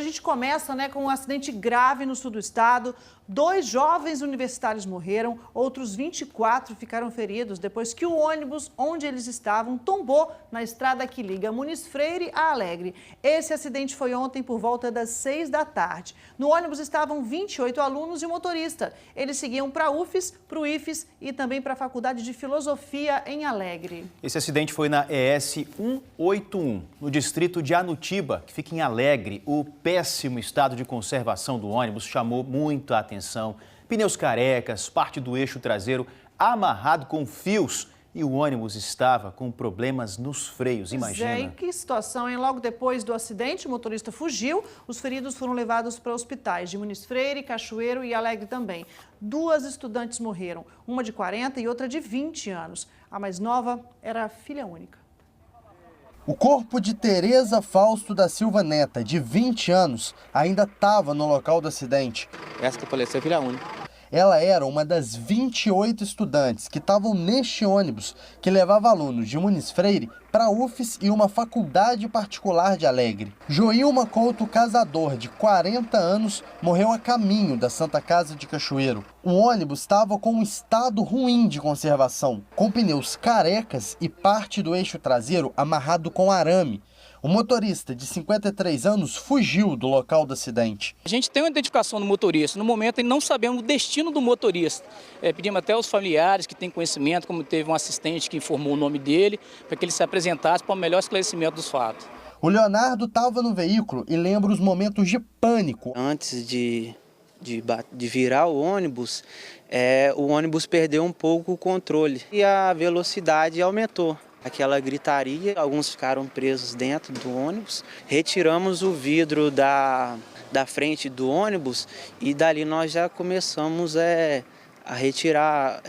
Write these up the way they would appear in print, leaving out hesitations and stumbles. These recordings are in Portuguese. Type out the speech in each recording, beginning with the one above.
gente começa, com um acidente grave no sul do estado. 2 jovens universitários morreram, outros 24 ficaram feridos depois que o ônibus onde eles estavam tombou na estrada que liga Muniz Freire a Alegre. Esse acidente foi ontem por volta das 6 da tarde. No ônibus estavam 28 alunos e o motorista. Eles seguiam para a UFES, para o IFES e também para a Faculdade de Filosofia em Alegre. Esse acidente foi na ES 181, no distrito de Anutiba, que fica em Alegre. O péssimo estado de conservação do ônibus chamou muito a atenção. Pneus carecas, parte do eixo traseiro amarrado com fios e o ônibus estava com problemas nos freios, imagina. E que situação, hein? Logo depois do acidente, o motorista fugiu. Os feridos foram levados para hospitais de Muniz Freire, Cachoeiro e Alegre também. 2 estudantes morreram, uma de 40 e outra de 20 anos. A mais nova era filha única. O corpo de Tereza Fausto da Silva Neta, de 20 anos, ainda estava no local do acidente. Essa que faleceu é filha única. Ela era uma das 28 estudantes que estavam neste ônibus que levava alunos de Muniz Freire para a UFES e uma faculdade particular de Alegre. Joilma Couto Casador, de 40 anos, morreu a caminho da Santa Casa de Cachoeiro. O ônibus estava com um estado ruim de conservação, com pneus carecas e parte do eixo traseiro amarrado com arame. O motorista, de 53 anos, fugiu do local do acidente. A gente tem uma identificação do motorista. No momento, não sabemos o destino do motorista. Pedimos até aos familiares que têm conhecimento, como teve um assistente que informou o nome dele, para que ele se apresentasse para o melhor esclarecimento dos fatos. O Leonardo estava no veículo e lembra os momentos de pânico. Antes de virar o ônibus perdeu um pouco o controle e a velocidade aumentou. Aquela gritaria, alguns ficaram presos dentro do ônibus. Retiramos o vidro da frente do ônibus e dali nós já começamos a retirar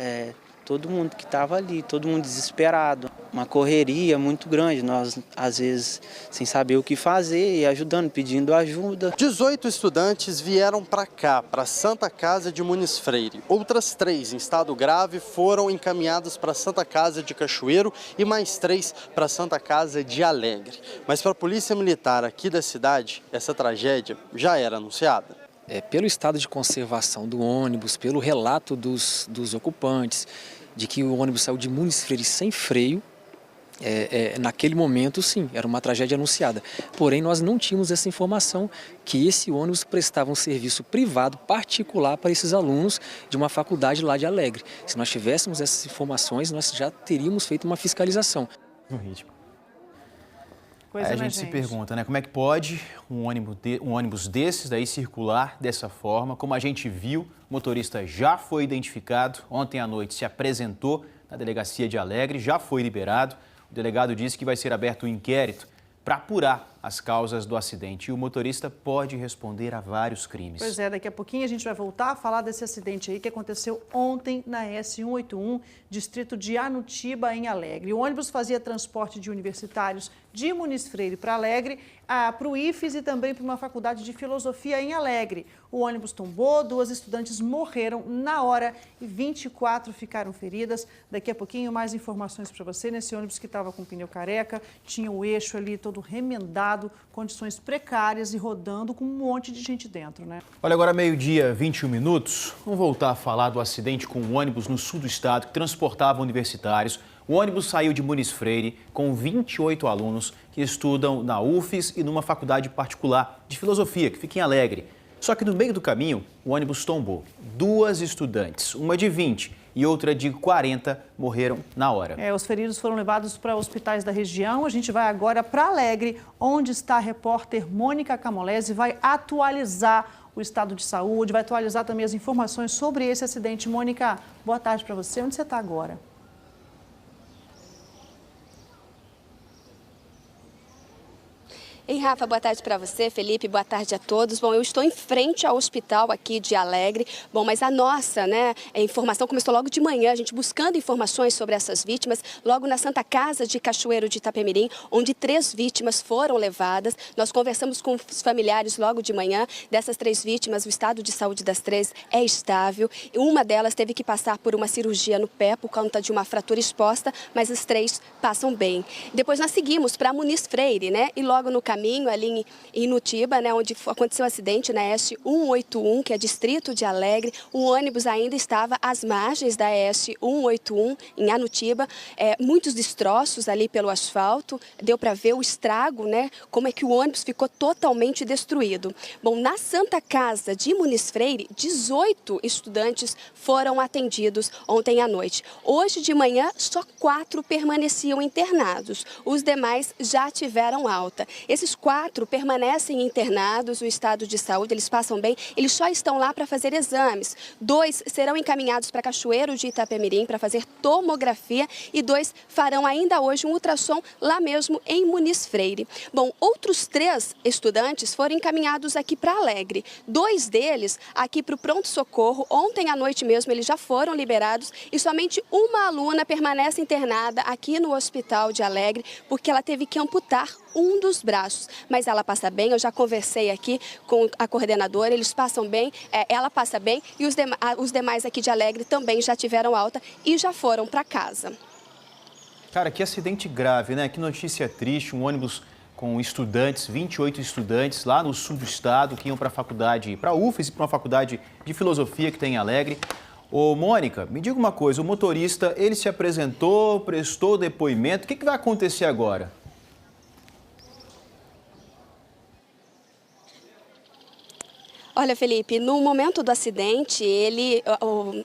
todo mundo que estava ali, todo mundo desesperado. Uma correria muito grande, nós às vezes sem saber o que fazer e ajudando, pedindo ajuda. 18 estudantes vieram para cá, para a Santa Casa de Muniz Freire. Outras 3 em estado grave foram encaminhadas para a Santa Casa de Cachoeiro e mais 3 para a Santa Casa de Alegre. Mas para a Polícia Militar aqui da cidade, essa tragédia já era anunciada. Pelo estado de conservação do ônibus, pelo relato dos ocupantes, de que o ônibus saiu de Muniz Freire sem freio, naquele momento, sim, era uma tragédia anunciada. Porém, nós não tínhamos essa informação que esse ônibus prestava um serviço privado particular para esses alunos de uma faculdade lá de Alegre. Se nós tivéssemos essas informações, nós já teríamos feito uma fiscalização. No ritmo. Aí a gente se pergunta, como é que pode um ônibus desses daí circular dessa forma? Como a gente viu, o motorista já foi identificado, ontem à noite se apresentou na delegacia de Alegre, já foi liberado. O delegado disse que vai ser aberto um inquérito para apurar as causas do acidente e o motorista pode responder a vários crimes. Pois daqui a pouquinho a gente vai voltar a falar desse acidente aí que aconteceu ontem na S181, distrito de Anutiba, em Alegre. O ônibus fazia transporte de universitários de Muniz Freire para Alegre, para o IFES e também para uma faculdade de filosofia em Alegre. O ônibus tombou, 2 estudantes morreram na hora e 24 ficaram feridas. Daqui a pouquinho mais informações para você nesse ônibus que estava com pneu careca, tinha o eixo ali todo remendado, condições precárias e rodando com um monte de gente dentro, Olha, agora 12h21. Vamos voltar a falar do acidente com um ônibus no sul do estado que transportava universitários. O ônibus saiu de Muniz Freire com 28 alunos que estudam na UFES e numa faculdade particular de filosofia, que fica em Alegre. Só que no meio do caminho, o ônibus tombou. 2 estudantes, uma de 20 e outra de 40, morreram na hora. Os feridos foram levados para hospitais da região. A gente vai agora para Alegre, onde está a repórter Mônica Camolese, vai atualizar o estado de saúde, vai atualizar também as informações sobre esse acidente. Mônica, boa tarde para você. Onde você está agora? Ei, Rafa, boa tarde para você, Felipe, boa tarde a todos. Bom, eu estou em frente ao hospital aqui de Alegre. Bom, mas a nossa, informação começou logo de manhã, a gente buscando informações sobre essas vítimas, logo na Santa Casa de Cachoeiro de Itapemirim, onde 3 vítimas foram levadas. Nós conversamos com os familiares logo de manhã. Dessas 3 vítimas, o estado de saúde das 3 é estável. Uma delas teve que passar por uma cirurgia no pé por conta de uma fratura exposta, mas as 3 passam bem. Depois nós seguimos para Muniz Freire, e logo no caminho Carrinho, ali em Inutiba, né, onde aconteceu o acidente na ES 181, que é distrito de Alegre. O ônibus ainda estava às margens da ES 181, em Anutiba. Muitos destroços ali pelo asfalto, deu para ver o estrago, né, como é que o ônibus ficou totalmente destruído. Bom, na Santa Casa de Muniz Freire, 18 estudantes foram atendidos ontem à noite. Hoje de manhã, só 4 permaneciam internados. Os demais já tiveram alta. Esses 4 permanecem internados, o estado de saúde, eles passam bem, eles só estão lá para fazer exames. 2 serão encaminhados para Cachoeiro de Itapemirim para fazer tomografia e 2 farão ainda hoje um ultrassom lá mesmo em Muniz Freire. Bom, outros 3 estudantes foram encaminhados aqui para Alegre. 2 deles aqui para o pronto-socorro. Ontem à noite mesmo eles já foram liberados e somente uma aluna permanece internada aqui no hospital de Alegre porque ela teve que amputar um dos braços. Mas ela passa bem, eu já conversei aqui com a coordenadora, eles passam bem, ela passa bem e os demais aqui de Alegre também já tiveram alta e já foram para casa. Cara, que acidente grave, né? Que notícia triste, um ônibus com estudantes, 28 estudantes lá no sul do estado que iam para a faculdade, para a UFES e para uma faculdade de filosofia que tem em Alegre. Ô, Mônica, me diga uma coisa, o motorista, ele se apresentou, prestou depoimento, o que vai acontecer agora? Olha, Felipe, no momento do acidente,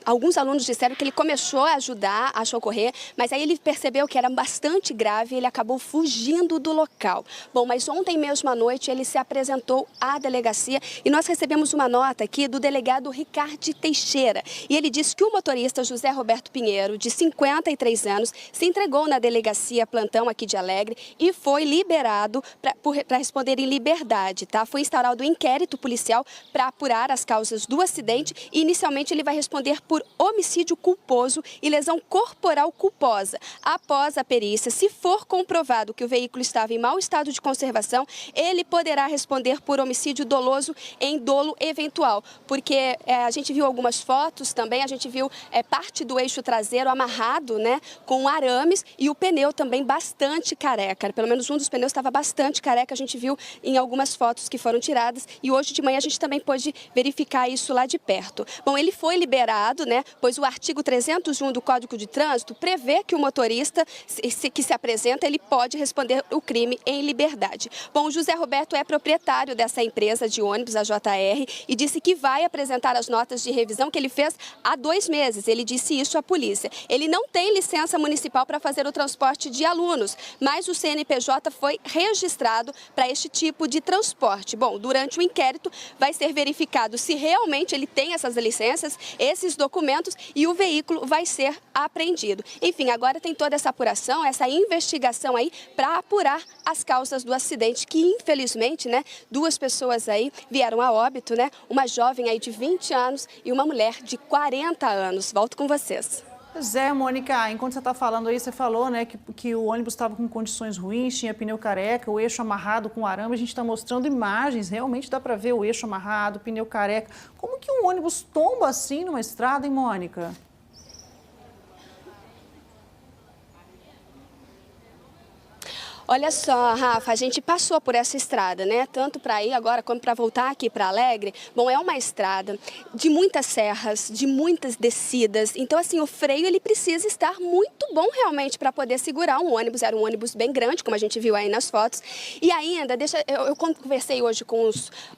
alguns alunos disseram que ele começou a ajudar a socorrer, mas aí ele percebeu que era bastante grave e ele acabou fugindo do local. Bom, mas ontem mesmo à noite ele se apresentou à delegacia e nós recebemos uma nota aqui do delegado Ricardo Teixeira. E ele disse que o motorista José Roberto Pinheiro, de 53 anos, se entregou na delegacia plantão aqui de Alegre e foi liberado para responder em liberdade, tá? Foi instaurado um inquérito policial para apurar as causas do acidente e inicialmente ele vai responder por homicídio culposo e lesão corporal culposa. Após a perícia, se for comprovado que o veículo estava em mau estado de conservação, ele poderá responder por homicídio doloso em dolo eventual, porque a gente viu algumas fotos também, a gente viu parte do eixo traseiro amarrado, né, com arames e o pneu também bastante careca, pelo menos um dos pneus estava bastante careca, a gente viu em algumas fotos que foram tiradas e hoje de manhã a gente também pôde verificar isso lá de perto. Bom, ele foi liberado, né, pois o artigo 301 do Código de Trânsito prevê que o motorista que se apresenta, ele pode responder o crime em liberdade. Bom, o José Roberto é proprietário dessa empresa de ônibus, a JR, e disse que vai apresentar as notas de revisão que ele fez há 2 meses. Ele disse isso à polícia. Ele não tem licença municipal para fazer o transporte de alunos, mas o CNPJ foi registrado para este tipo de transporte. Bom, durante o inquérito vai ser verificado se realmente ele tem essas licenças, esses documentos e o veículo vai ser apreendido. Enfim, agora tem toda essa apuração, essa investigação aí para apurar as causas do acidente que infelizmente, né, 2 pessoas aí vieram a óbito, né? Uma jovem aí de 20 anos e uma mulher de 40 anos. Volto com vocês. Pois é, Mônica, enquanto você está falando aí, você falou, né, que o ônibus estava com condições ruins, tinha pneu careca, o eixo amarrado com arame, a gente está mostrando imagens, realmente dá para ver o eixo amarrado, o pneu careca. Como que um ônibus tomba assim numa estrada, hein, Mônica? Olha só, Rafa, a gente passou por essa estrada, né? Tanto para ir agora como para voltar aqui para Alegre. Bom, é uma estrada de muitas serras, de muitas descidas. Então, assim, o freio ele precisa estar muito bom realmente para poder segurar um ônibus. Era um ônibus bem grande, como a gente viu aí nas fotos. E ainda, eu conversei hoje com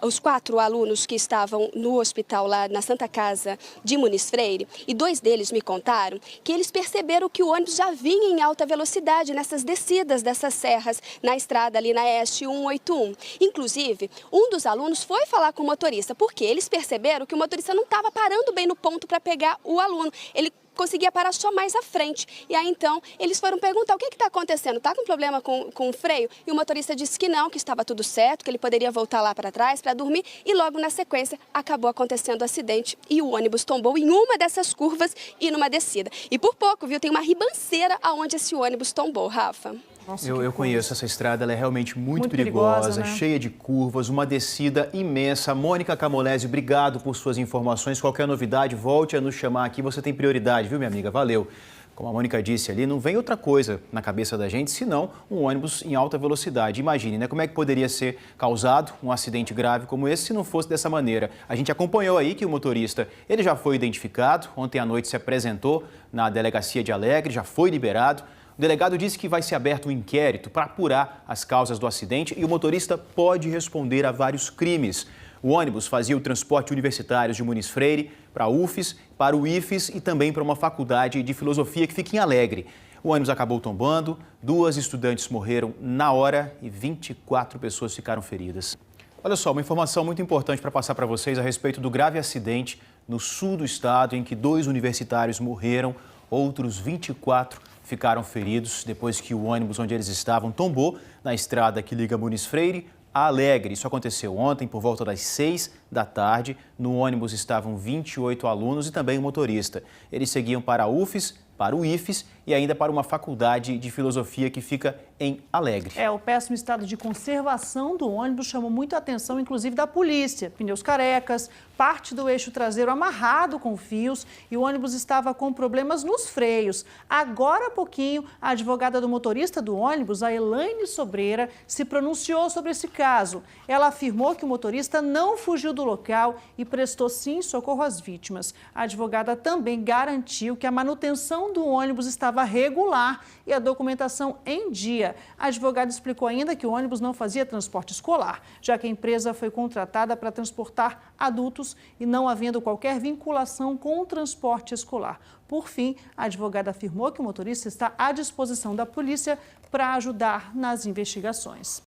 os 4 alunos que estavam no hospital lá na Santa Casa de Muniz Freire. E 2 deles me contaram que eles perceberam que o ônibus já vinha em alta velocidade nessas descidas dessas serras na estrada ali na ES 181. Inclusive, um dos alunos foi falar com o motorista, porque eles perceberam que o motorista não estava parando bem no ponto para pegar o aluno. Ele conseguia parar só mais à frente. E aí, então, eles foram perguntar o que está acontecendo, está com problema com o freio? E o motorista disse que não, que estava tudo certo, que ele poderia voltar lá para trás para dormir e logo na sequência acabou acontecendo o acidente e o ônibus tombou em uma dessas curvas e numa descida. E por pouco, viu, tem uma ribanceira aonde esse ônibus tombou, Rafa. Nossa, eu conheço essa estrada, ela é realmente muito perigosa, perigosa, né? Cheia de curvas, uma descida imensa. Mônica Camolese, obrigado por suas informações. Qualquer novidade, volte a nos chamar aqui, você tem prioridade, viu, minha amiga? Valeu. Como a Mônica disse ali, não vem outra coisa na cabeça da gente senão um ônibus em alta velocidade. Imagine, né? Como é que poderia ser causado um acidente grave como esse se não fosse dessa maneira? A gente acompanhou aí que o motorista, ele já foi identificado, ontem à noite se apresentou na delegacia de Alegre, já foi liberado. O delegado disse que vai ser aberto um inquérito para apurar as causas do acidente e o motorista pode responder a vários crimes. O ônibus fazia o transporte universitário de Muniz Freire para a UFES, para o IFES e também para uma faculdade de filosofia que fica em Alegre. O ônibus acabou tombando, 2 estudantes morreram na hora e 24 pessoas ficaram feridas. Olha só, uma informação muito importante para passar para vocês a respeito do grave acidente no sul do estado em que 2 universitários morreram, outros 24 ficaram feridos depois que o ônibus onde eles estavam tombou na estrada que liga Muniz Freire a Alegre. Isso aconteceu ontem por volta das 6 da tarde. No ônibus estavam 28 alunos e também um motorista. Eles seguiam para a UFES, para o IFES e ainda para uma faculdade de filosofia que fica em Alegre. O péssimo estado de conservação do ônibus chamou muito a atenção, inclusive da polícia. Pneus carecas, parte do eixo traseiro amarrado com fios e o ônibus estava com problemas nos freios. Agora há pouquinho, a advogada do motorista do ônibus, a Elaine Sobreira, se pronunciou sobre esse caso. Ela afirmou que o motorista não fugiu do local e prestou sim socorro às vítimas. A advogada também garantiu que a manutenção do ônibus estava regular e a documentação em dia. A advogada explicou ainda que o ônibus não fazia transporte escolar, já que a empresa foi contratada para transportar adultos e não havendo qualquer vinculação com o transporte escolar. Por fim, a advogada afirmou que o motorista está à disposição da polícia para ajudar nas investigações.